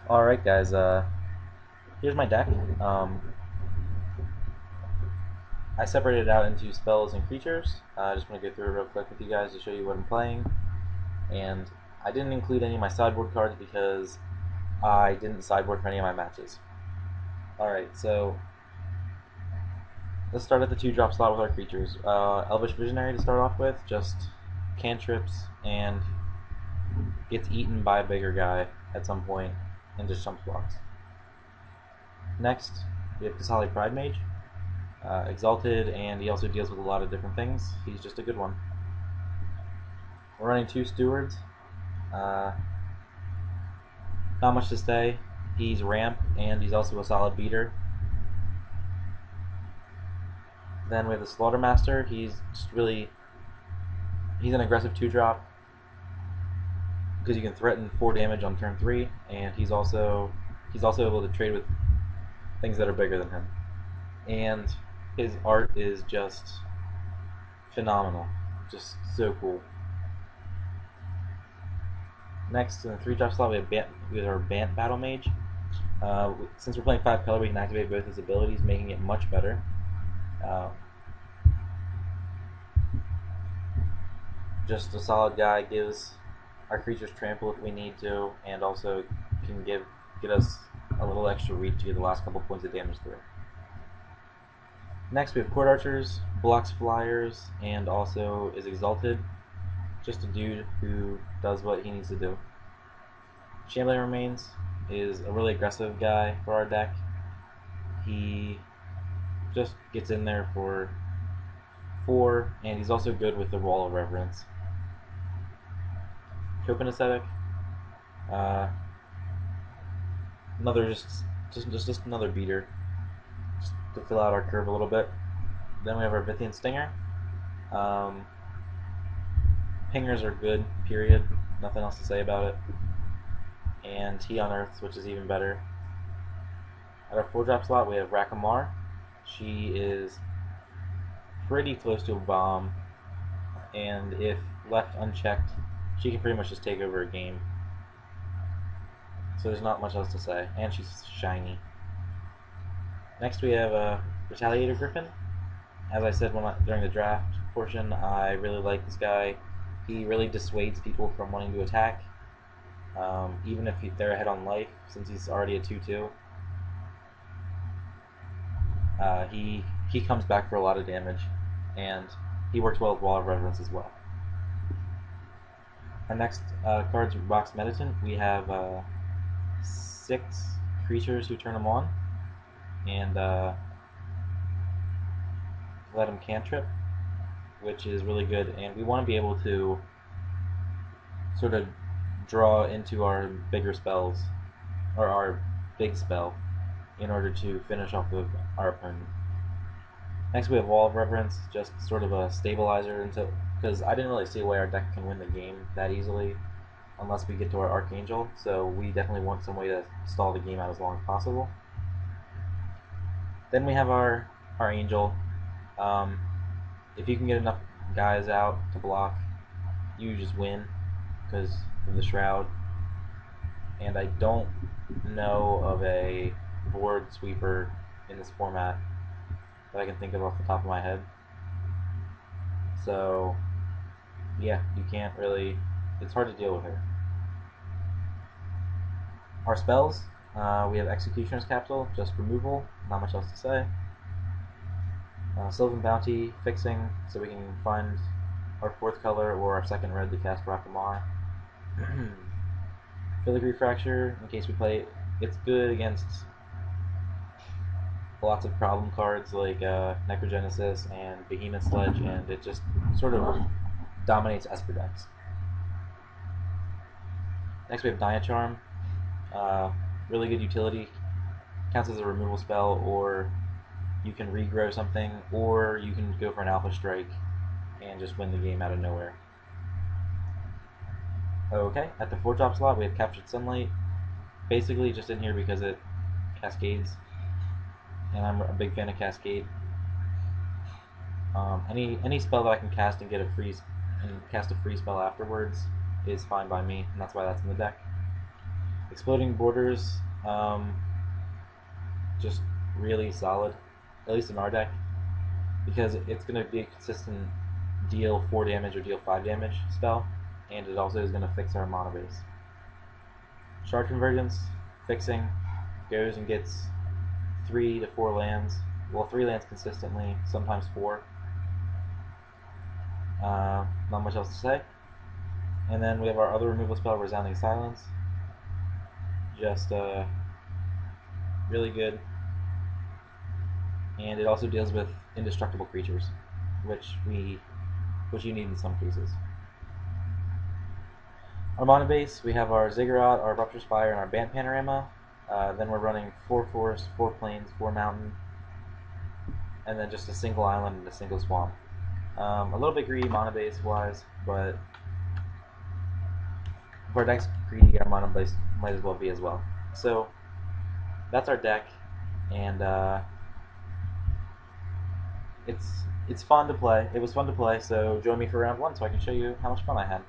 Alright guys, here's my deck. I separated it out into spells and creatures. I just want to go through it real quick with you guys to show you what I'm playing. And I didn't include any of my sideboard cards because I didn't sideboard for any of my matches. Alright, so let's start at the 2-drop slot with our creatures. Elvish Visionary to start off with, just cantrips and gets eaten by a bigger guy at some point and just jumps blocks. Next, we have Kasali Pride Mage. Exalted, and he also deals with a lot of different things. He's just a good one. We're running 2 Stewards. Uh, not much to say. He's ramp, and he's also a solid beater. Then we have the Slaughtermaster. He's an aggressive 2-drop because you can threaten 4 damage on turn 3, and he's also able to trade with things that are bigger than him. And his art is just phenomenal, just so cool. Next, in the 3-drop slot, we have our Bant Battle Mage. Since we're playing 5 color, we can activate both his abilities, making it much better. Just a solid guy, gives our creatures trample if we need to, and also can get us a little extra reach to get the last couple points of damage through. Next, we have Court Archers, blocks flyers, and also is exalted. Just a dude who does what he needs to do. Shambling Remains is a really aggressive guy for our deck. He just gets in there for 4, and he's also good with the Wall of Reverence. Chopin Ascetic, another just another beater, just to fill out our curve a little bit. Then we have our Vithian Stinger. Pingers are good, period. Nothing else to say about it. And he unearths, which is even better. At our 4-drop slot, we have Rakamar. She is pretty close to a bomb, and if left unchecked, she can pretty much just take over a game. So there's not much else to say, and she's shiny. Next we have Retaliator Griffin. As I said during the draft portion, I really like this guy. He really dissuades people from wanting to attack, even if they're ahead on life, since he's already a 2/2. He comes back for a lot of damage, and he works well with Wall of Reverence as well. Our next card's Rock's Meditant. We have 6 creatures who turn them on, and let them cantrip, which is really good. And we want to be able to sort of draw into our bigger spells, or our big spell, in order to finish off our opponent. Next we have Wall of Reverence, just sort of a stabilizer, because I didn't really see a way our deck can win the game that easily unless we get to our Archangel, so we definitely want some way to stall the game out as long as possible. Then we have our Angel. If you can get enough guys out to block, you just win because of the Shroud. And I don't know of a board sweeper in this format that I can think of off the top of my head. So yeah, you can't really, it's hard to deal with her. Our spells, we have Executioner's Capsule, just removal, not much else to say. Sylvan Bounty, fixing, so we can find our 4th color or our 2nd red to cast Rakamar. Filigree Fracture, in case we play it, it's good against lots of problem cards like Necrogenesis and Behemoth Sledge, and it just sort of dominates Esper decks. Next we have Diacharm. Really good utility. Counts as a removal spell, or you can regrow something, or you can go for an Alpha Strike and just win the game out of nowhere. Okay, at the 4-drop slot we have Captured Sunlight. Basically just in here because it cascades, and I'm a big fan of Cascade. Any spell that I can cast and cast a free spell afterwards is fine by me, and that's why that's in the deck. Exploding Borders, just really solid, at least in our deck, because it's going to be a consistent deal 4 damage or deal 5 damage spell, and it also is going to fix our mana base. Shard Convergence, fixing, goes and gets 3 to 4 lands. Well, 3 lands consistently, sometimes 4. Not much else to say. And then we have our other removal spell, Resounding Silence. Just really good. And it also deals with indestructible creatures, which you need in some cases. Our mana base, we have our Ziggurat, our Rupture Spire, and our Bant Panorama. Then we're running 4 forest, 4 plains, 4 mountain, and then just a single island and a single swamp. A little bit greedy mana base wise, but if our deck's greedy, our mana base might as well be as well. So that's our deck, and it's fun to play. It was fun to play, so join me for round 1 so I can show you how much fun I had.